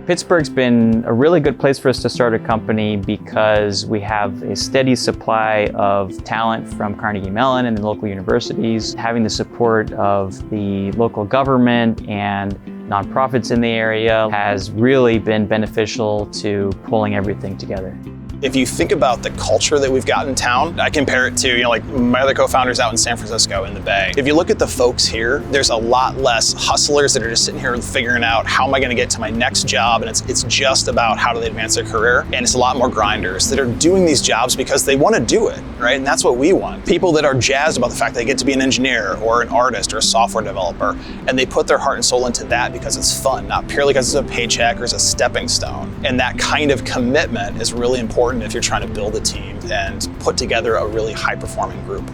Pittsburgh's been a really good place for us to start a company because we have a steady supply of talent from Carnegie Mellon and the local universities, having the support of the local government and nonprofits in the area has really been beneficial to pulling everything together. If you think about the culture that we've got in town, I compare it to, like my other co-founders out in San Francisco in the Bay. If you look at the folks here, there's a lot less hustlers that are just sitting here figuring out how am I gonna get to my next job, and it's just about how do they advance their career. And it's a lot more grinders that are doing these jobs because they wanna do it, right? And that's what we want. People that are jazzed about the fact they get to be an engineer or an artist or a software developer, and they put their heart and soul into that because it's fun, not purely because it's a paycheck or it's a stepping stone. And that kind of commitment is really important if you're trying to build a team and put together a really high-performing group.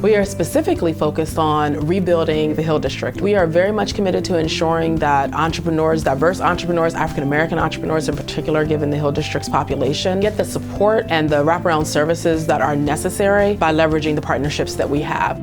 We are specifically focused on rebuilding the Hill District. We are very much committed to ensuring that entrepreneurs, diverse entrepreneurs, African-American entrepreneurs in particular, given the Hill District's population, get the support and the wraparound services that are necessary by leveraging the partnerships that we have.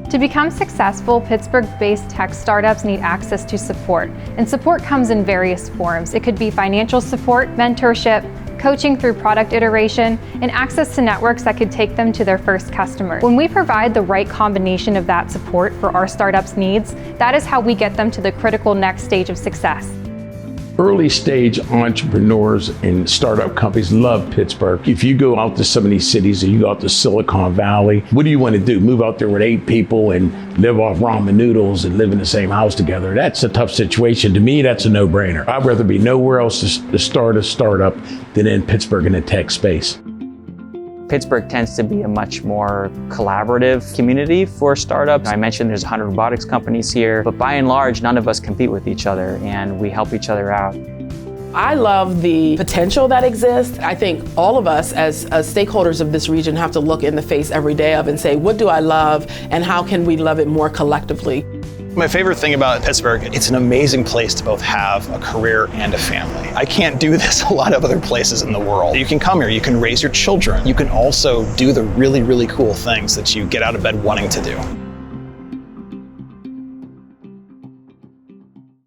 To become successful, Pittsburgh-based tech startups need access to support, and support comes in various forms. It could be financial support, mentorship, coaching through product iteration, and access to networks that could take them to their first customer. When we provide the right combination of that support for our startups' needs, that is how we get them to the critical next stage of success. Early stage entrepreneurs and startup companies love Pittsburgh. If you go out to some of these cities or you go out to Silicon Valley, what do you want to do? Move out there with 8 people and live off ramen noodles and live in the same house together? That's a tough situation. To me, that's a no-brainer. I'd rather be nowhere else to start a startup than in Pittsburgh in the tech space. Pittsburgh tends to be a much more collaborative community for startups. I mentioned there's 100 robotics companies here, but by and large, none of us compete with each other and we help each other out. I love the potential that exists. I think all of us as stakeholders of this region have to look in the face every day of and say, what do I love and how can we love it more collectively? My favorite thing about Pittsburgh, it's an amazing place to both have a career and a family. I can't do this a lot of other places in the world. You can come here, you can raise your children. You can also do the really, really cool things that you get out of bed wanting to do.